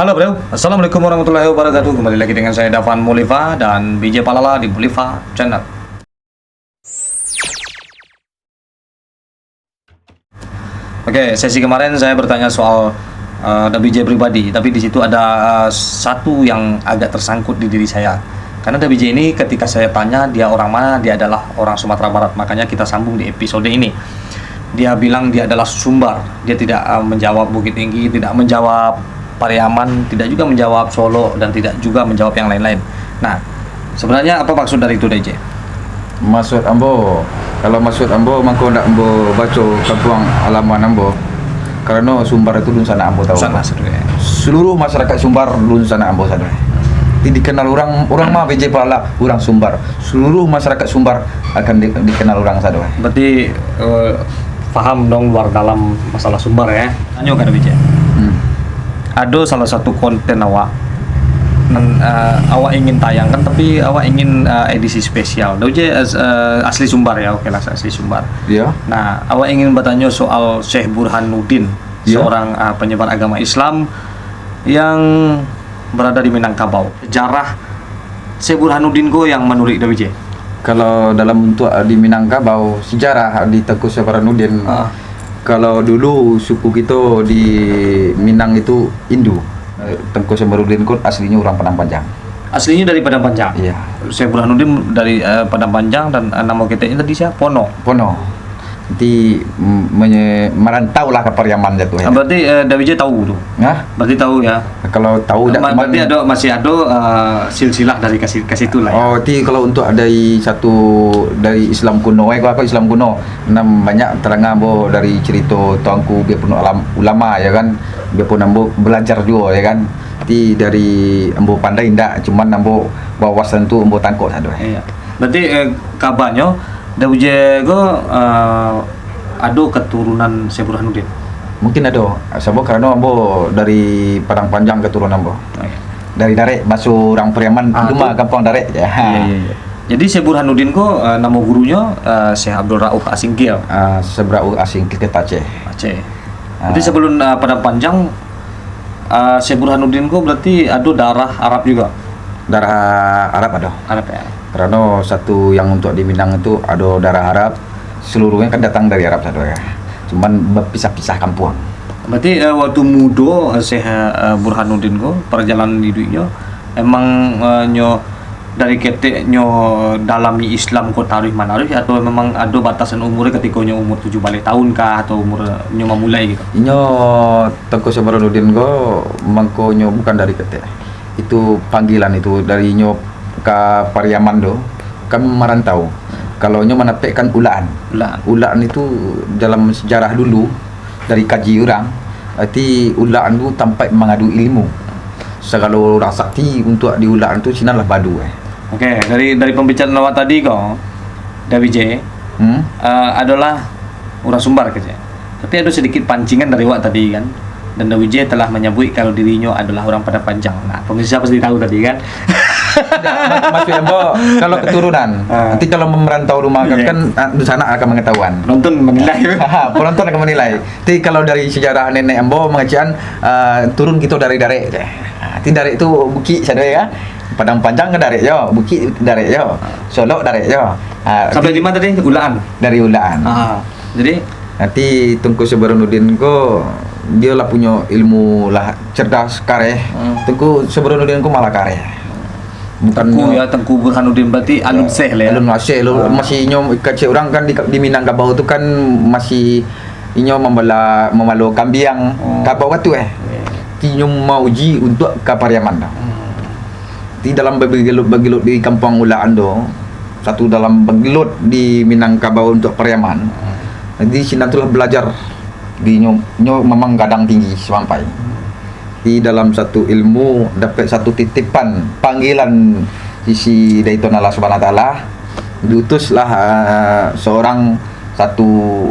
Halo bro, Assalamualaikum warahmatullahi wabarakatuh. Kembali lagi dengan saya Davan Mulifa dan BJ Palala di Mulifa Channel. Oke, sesi kemarin saya bertanya soal BJ pribadi, tapi di situ ada satu yang agak tersangkut di diri saya. Karena BJ ini ketika saya tanya dia orang mana, dia adalah orang Sumatera Barat. Makanya kita sambung di episode ini. Dia bilang dia adalah Sumbar. Dia tidak menjawab Bukit Tinggi, tidak menjawab Pariaman, tidak juga menjawab Solo, dan tidak juga menjawab yang lain-lain. Nah, sebenarnya apa maksud dari itu, DJ? Maksud ambo, kalau maksud ambo, mangko ndak ambo baca kampung halaman ambo. Karena Sumbar itu dun sana ambo tahu. Sana sebenarnya. Seluruh masyarakat Sumbar dun sana ambo sadar. Dikenal orang mah BJ Palala, orang Sumbar. Seluruh masyarakat Sumbar akan dikenal orang sadar. Berarti paham dong luar dalam masalah Sumbar ya. Tanya kan BJ. Ada salah satu konten awak ingin tayangkan, tapi awak ingin edisi spesial. Doje asli Sumbar ya, oke lah asli Sumbar. Iya. Nah, awak ingin bertanya soal Syekh Burhanuddin, seorang penyebar agama Islam yang berada di Minangkabau. Sejarah Syekh Burhanuddin go yang menurut Doje. Kalau dalam untuk di Minangkabau sejarah di Tengku Syekh Burhanuddin. Kalau dulu suku kita di Minang itu Hindu. Tengku Syekh Burhanuddin itu aslinya orang Padang Panjang. Aslinya dari Padang Panjang. Iya. Syekh Burhanuddin dari Padang Panjang, dan nama kita ini tadi siapa? Pono. Nanti merantau lah ke Pariaman jatuh ya. Berarti Dawije tahu tuh. Nah, berarti tahu ya. Kalau tahu berarti masih ada silsilah dari kasih itu lah. Ya. Oh, kalau untuk dari Islam kuno, aku Islam kuno. Banyak terangan bo dari cerita tuanku dia penuh ulama ya kan. Dia pun ambo belajar juga ya kan. Dari ambo pandai ndak, cuman ambo wawasan tu ambo tangkok saja. Iya. Berarti kabarnya Dawije go ada keturunan Syekh Burhanuddin. Mungkin ada. Sebab karena ambo dari Padang Panjang keturunan ambo. Oh, iya. Dari Darek masuk orang Pariaman, rumah kampung Darek ya. Iya. Jadi Syekh Burhanuddin ko nama gurunya Syekh Abdul Rauf Asingkil. Syekh Rauf Asingkil ke Aceh. Jadi sebelum Padang Panjang Syekh Burhanuddin ko berarti ada darah Arab juga. Darah Arab ada. Arab ya. Karena satu yang untuk di Minang itu ada darah Arab, seluruhnya kan datang dari Arab saja ya. Cuman berpisah-pisah kampung. Berarti waktu muda Syekh Burhanuddin ko perjalanan hidupnya emang dari ketik dalami Islam ko tarikh manarikh, atau memang ada batasan umurnya ketika umur 7 balik tahun kah, atau umur memulai gitu? Tengku Syekh Burhanuddin ko mangko bukan dari ketik. Itu panggilan itu dari ke Pariaman do kami merantau. Kalau menapekkan ulaan itu dalam sejarah dulu dari kaji orang, arti ulaan itu tampak mengadu ilmu. Segala orang sakti untuk di ulaan itu sinalah badu. Oke, dari pembicaraan awak tadi kok Dawije adalah orang Sumbar kerja. Tapi ada sedikit pancingan dari awak tadi kan. Dan Dawije telah menyebut kalau dirinya adalah orang Padang Panjang. Nah, pemirsa pasti tahu tadi kan. Maksudnya kalau keturunan nanti kalau merantau rumah kan di sana akan mengetahuan. Penonton menilai. Penonton akan menilai. Tapi kalau dari sejarah nenek ambo mengajian turun kita dari Darek. Nanti Darek itu bukit saja ya. Padang Panjang ke Darek yo, bukit Darek yo, Solo Darek yo. Sampai di mana tadi? Ulaan. Dari Ulaan. Jadi nanti Tengku Syekh Burhanuddin ko dia lah punya ilmu lah cerdas kareh. Tengku Syekh Burhanuddin ko malah kareh. Tengku Burhanuddin berarti alum Syekh lah ya. Alum Syekh masih kecil orang kan di Minangkabau tu kan masih memalu kambiang kabau tu Tinyo mau uji untuk ke Pariaman. Di dalam begilut di kampung Ulaan do, satu dalam begilut di Minangkabau untuk Pariaman. Jadi sini itulah belajar di memang gadang tinggi sampai di dalam satu ilmu dapat satu titipan panggilan sisi dari Tuhan Allah Subhanahu Wa Taala, diutuslah seorang satu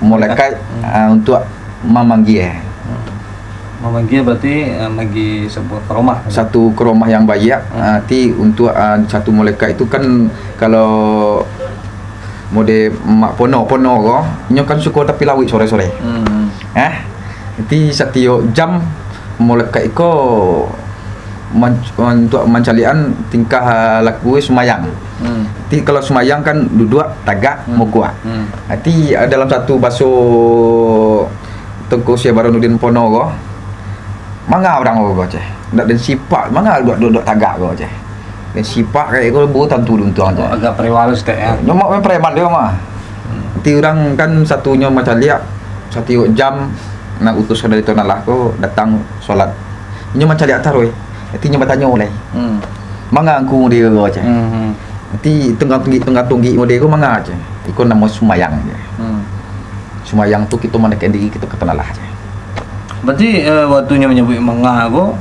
malaikat untuk memanggil. Memanggil berarti bagi sebuah keromah. Satu keromah yang banyak. Nanti untuk satu malaikat itu kan kalau mode mak pono nyo kan suka tapi lawik sore-sore. Nanti setiap jam molekat iko untuk mencalian tingkah laku semayang. Nanti kalau semayang kan duduk tagak mogok. Nanti dalam satu basuh Tengku Syekh Baranuddin Pono ko. Manga orang ko ceh. Ndak den sipak manga duduk tagak ko ceh. Dan sipak kayak ko bu tantu duntuang ceh. Agak perewalus teh ya. Nyomak preman dia mah. Nanti orang kan satunya macam lihat 1 jam nak utus dari Tonalah ko datang solat. Nyo macam lihat taruh. Nanti nyo bertanya oleh. Manga aku dia ko ceh. Nanti tengah-tunggi model ko manga ceh. Iko nama sumayang je. Sumayang tu kita mana diri kita ke Tonalah je. Berarti waktunya menyebut manga ko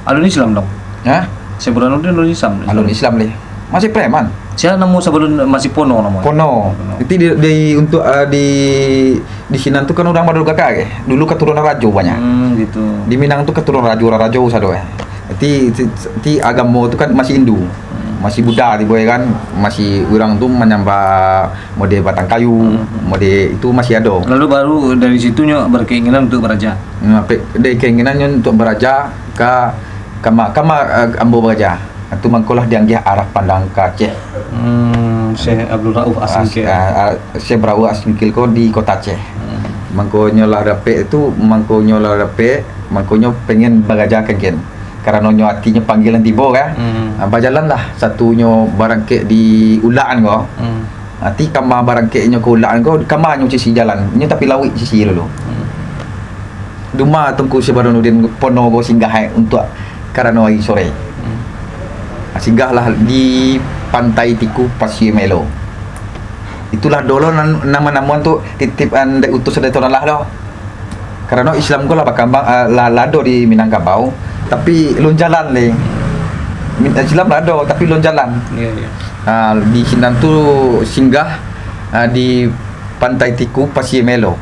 alun Islam dong. Ha? Syekh Baranuddin alun Islam. Alun Islam leh. Masih preman. Saya nemu sebelum masih Pono namanya. Pono. Nanti di untuk di Sinan tu kan orang baru kakak ke. Dulu keturunan raja banyak. Gitu. Di Minang tu keturunan raja usado eh. Nanti agama tu kan masih Hindu. Masih Buddha di boy kan, masih orang tu menyembah model batang kayu, model itu masih ada. Lalu baru dari situnya berkeinginan untuk beraja. Dari keinginannya untuk beraja ke kama ambo beraja. Itu mangkolah dianggih arah pandang ke Aceh. Syekh Abdul Rauf Asingkil. Syekh Rauf Asingkil ko di kota Aceh. Mangkonyo lah dapat itu, mangkonyo pengen beraja kan. Karena nyo hatinya panggilan tiba kan. Berjalan lah satunya barangkek di ulaan ko. Nanti kama barangkek nyo ke ulaan ko, kama nyo sisi jalan. Nyo tapi lawik sisi dulu. Duma Tengku Syekh Baranuddin Pono ko singgah untuk karena hari sore. Singgahlah di Pantai Tiku Pasir Melo. Itulah dulu nama-nama tu titipan utus dari Tonalah dah. Karena Islam ko lah berkembang lado di Minangkabau, tapi lon jalan le. Islam lado tapi lon jalan. Di Sinan tu singgah di Pantai Tiku Pasir Melo.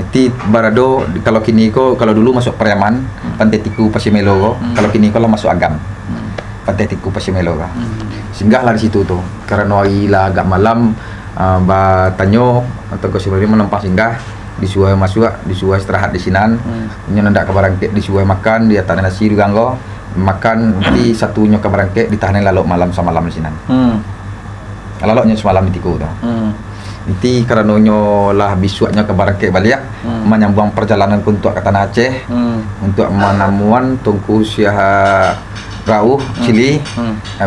Nanti barado kalau kini ko kalau dulu masuk Pariaman, Pantai Tiku Pasir Melo ko. Kalau kini ko lah masuk Agam. Pantai Tiku Pasir Melo ka. Singgahlah di situ tu. Karena hari lah agak malam tanyo atau ke sebelum menempah singgah disuai masuk, disuai istirahat di Sinan. Nyo nandak ke barangkek disuai makan, dia tahan nasi di ganggo. Makan di satunya ke barangkek ditahan lalok malam sama malam di Sinan. Laloknya semalam di Tiku tu. Nanti kerana nyo lah bisuaknya ke barangkek balik menyambung perjalanan untuk ke Tanah Aceh untuk menamuan Tengku Syekh Rauf Cili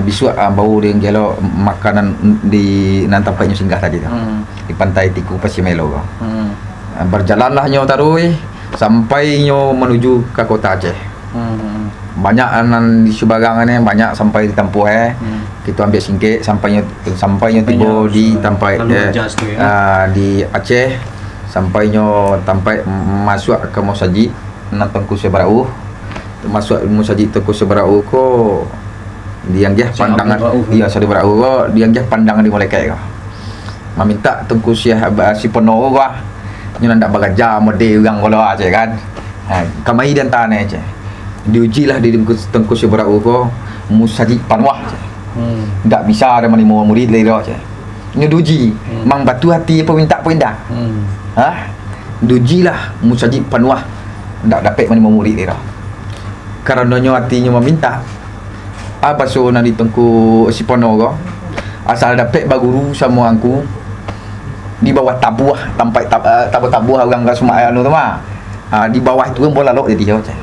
bisuak bau dia gelo makanan di nan tempatnya singgah tadi tu di Pantai Tiku Pasir Melo ko. Berjalanlah nyo tarui sampai nyo menuju ke kota Aceh. Banyak di sebarangan ni banyak sampai di tempuh kita ambil singkit sampai nyo tiba di tempat di Aceh sampai nyo tempat masuk ke Musajid nan Tengku Syekh Rauf. Masuk Musajid Tengku Syekh Rauf ko dianggih pandangan dia Syekh Rauf ko dianggih pandangan di malaikat ko. Meminta Tengku Syekh Sipono ko nyo nak bagaja model orang kalau aje kan. Kamai dan tanah aje. Diujilah di Tengku Syekh Rauf ko Musajid panwah aje. Tak bisa ada menimo murid lagi aje. Nyo diuji mang batu hati apa minta apa indah. Diujilah Musajid panwah tak dapat menimo murid lagi. Karena nyo hatinya meminta apa so nak di Tengku Sipono ko asal dapat baguru sama aku di bawah tabuah tampai tabuah orang ke semua anu tu mah di bawah tu bola lok jadi je.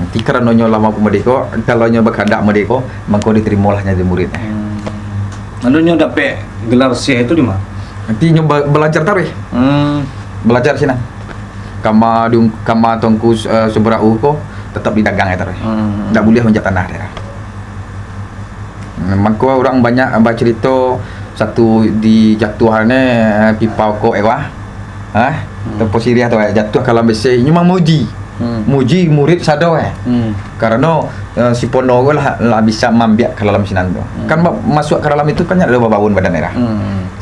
Nanti kerana nyo lama pemedeko kalau nyo berkandak medeko mangko diterimalah jadi murid. Lalu nyo dapat gelar Syekh itu di mana? Nanti nyo belajar tarikh. Belajar sini. Kama Tengku Syekh Rauf ko tetap di dagang tarikh. Tak boleh menjat tanah dia. Mangko orang banyak bercerita satu di jatuhannya pipa ko ewa. Tempo Syria tu jatuh kalau besi nyo memang muji murid sado karena si Pono lah bisa mambiak ke dalam Sinan tu. Kan masuk ke dalam itu kan ada babawun badan merah.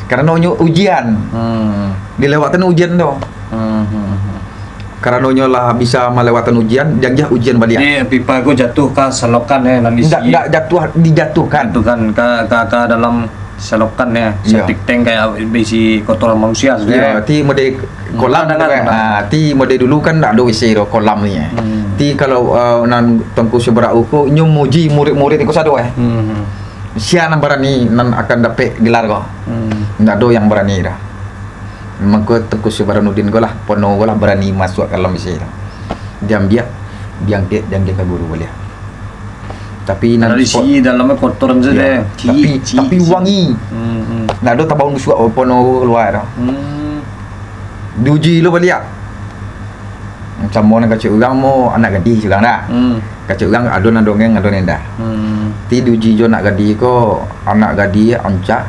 Karena nyo ujian. Dilewatan ujian tu. Karena nyo lah bisa melewatan ujian, jangan ujian balik. Pipa aku jatuh ke selokan nanti tidak jatuh dijatuhkan. Jatuhkan ke dalam selokan ya, Iya. septic tank kayak berisi kotoran manusia Ya, sebenarnya. ti mode kolam Pandangan, kan. pandangan. Ti mode dulu kan tak ada WC do kolam ni. Ti kalau nan tengku seberau ko nyo muji murid-murid ko sado Sia nan berani nan akan dapat gelar ko. Ndak ada yang berani dah. Memang ko tengku Sebaranudin ko lah, pono ko lah berani masuk ke dalam WC dah. Diam diangkat ke guru boleh. Tapi nan Dari sini dalamnya kotor saja deh. tapi wangi. Ndak ada tabau nusuk pono keluar dah. Diuji lo balik. Macam mana kacau orang mau anak gadis juga dah. Kacau orang adon dongeng adon endah. Ti diuji jo nak gadi ko anak gadi ancak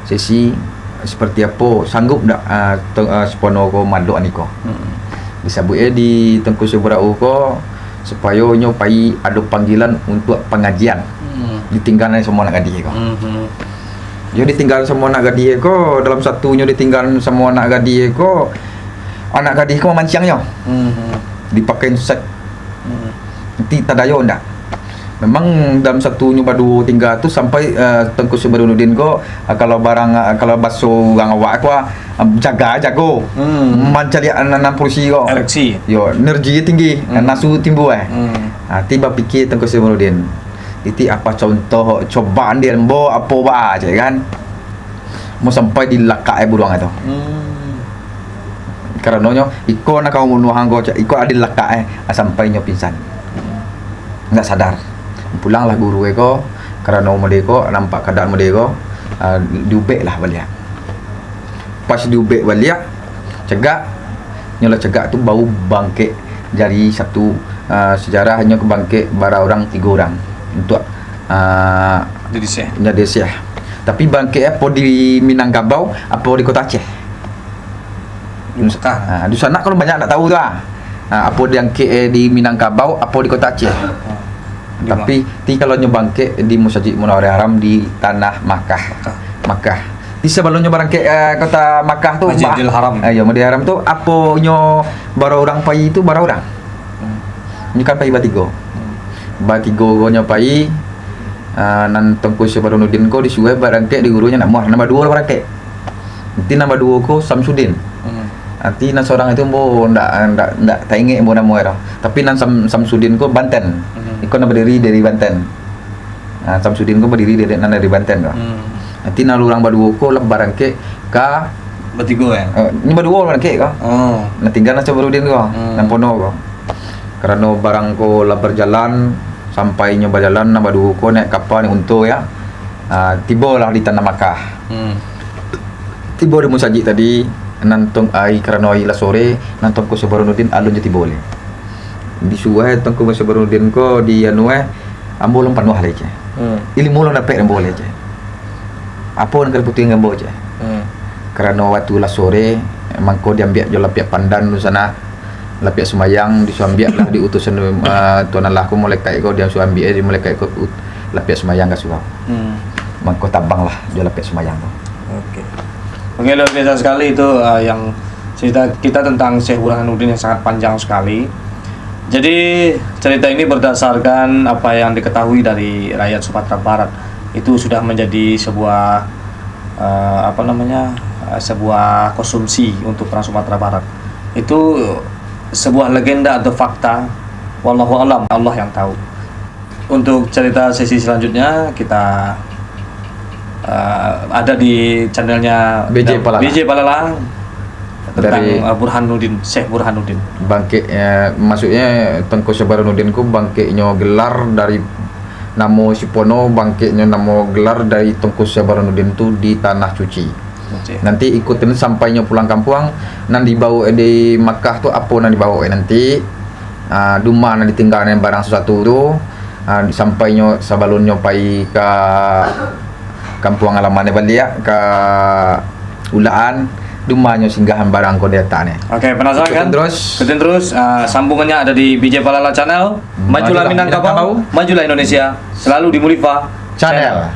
sesi seperti apa sanggup dak sepono ko madok ni ko. Disebut di Tengku Seberau ko supaya nyo pai ada panggilan untuk pengajian. Ditinggalkan semua nak gadi ko. Yo ditinggal semua nak gadi ko dalam satunya ditinggal semua nak gadi ko anak gadis ko memancangnya. Dipakai set. Nanti tadayo ndak. Memang dalam satu nyoba dua tinggal tu sampai Tengku Sebaranudin ko kalau barang kalau basuh orang awak ko jago. Mencari anak polisi ko. Ereksi. Yo energi tinggi, nasu timbul tiba fikir Tengku Sebaranudin. Itu apa contoh cobaan dia bo apa ba aja kan. Mau sampai di lakak buruang itu. Karenanya iko nak kau bunuh hanggo iko ada lakak sampai nyo pingsan. Enggak sadar. Pulanglah guru eko kerana mereka nampak keadaan mereka diubek lah balik. Pas diubek balik cegak nyola cegak tu bau bangkit dari satu sejarah hanya ke bangkit bara orang 3 orang untuk jadi Syekh. Tapi bangkit apa di Minangkabau apa di Kota Aceh. Di sana kalau banyak tak tahu tu apa yang di Minangkabau apa di Kota Aceh. Tapi kalau nyobangke di Masjid Munawwarah Haram di tanah Makkah. Di sebelumnya barangke kota Makkah tu Masjidil Haram. Ya, Masjidil Haram tu apa nyo bara orang pai itu bara orang. Ni kan pai batigo. Batigo nyo pai nan Tengku Sebaranudin ko disuai barangke di gurunya nak muah nombor 2 barangke. Nanti nombor 2 ko Samsudin. Nanti nan seorang itu bo ndak tak ingat bo nama dia. Tapi nan Samsudin ko Banten. Iko nak berdiri dari Banten. Samsudin ko berdiri dari Banten ko. Nanti nan orang berdua ko lebaran ke ka bertiga ya. Ni berdua orang ke ko. Nak tinggal nak Sebaranudin ko. Nan pono ko. Kerana barang ko lah berjalan sampai nyoba jalan nan berdua ko naik kapal ni untuk ya. Tibalah di tanah Makkah. Tiba di Masjid tadi nantong ai kerana ai la sore nantong ko Sebaranudin alun jati boleh disuai tong ko Sebaranudin ko di anu ambo long panuh leje ilmu long dapat ambo leje apa nak putih ambo je kerana waktu la sore mangko diambil jo lapiak pandan di sana lapiak sembayang disuambiak lah di utusan tuan Allah ko malaikat ko dia suambiak di malaikat ko lapiak sembayang ka surau mangko tabang lah jo lapiak sembayang ko. Oke, luar biasa sekali itu yang cerita kita tentang Syekh Burhanuddin yang sangat panjang sekali. Jadi cerita ini berdasarkan apa yang diketahui dari rakyat Sumatera Barat. Itu sudah menjadi sebuah sebuah konsumsi untuk orang Sumatera Barat. Itu sebuah legenda atau fakta. Wallahu alam, Allah yang tahu. Untuk cerita sesi selanjutnya kita ada di channelnya BJ Palala tentang dari Burhanuddin, Syekh Burhanuddin. Bangkit maksudnya Tengku Sebaranudin ku bangkitnya gelar dari namo Sipono, bangkitnya namo gelar dari Tengku Sebaranudin tu di tanah suci. Nanti ikutin sampainya pulang kampung nan dibawa di Makkah tu apa nan dibawa nanti duma nan ditinggalkan barang sesuatu tu sampainya sabalunnya pai ke kampung halaman balik ke ulaan dumanya singgahan barang ko data ni. Oke, penasaran kan? Ikutin terus sambungannya ada di BJ Palala Channel. Majulah Minangkabau, majulah Indonesia. Selalu di Mulifa Channel.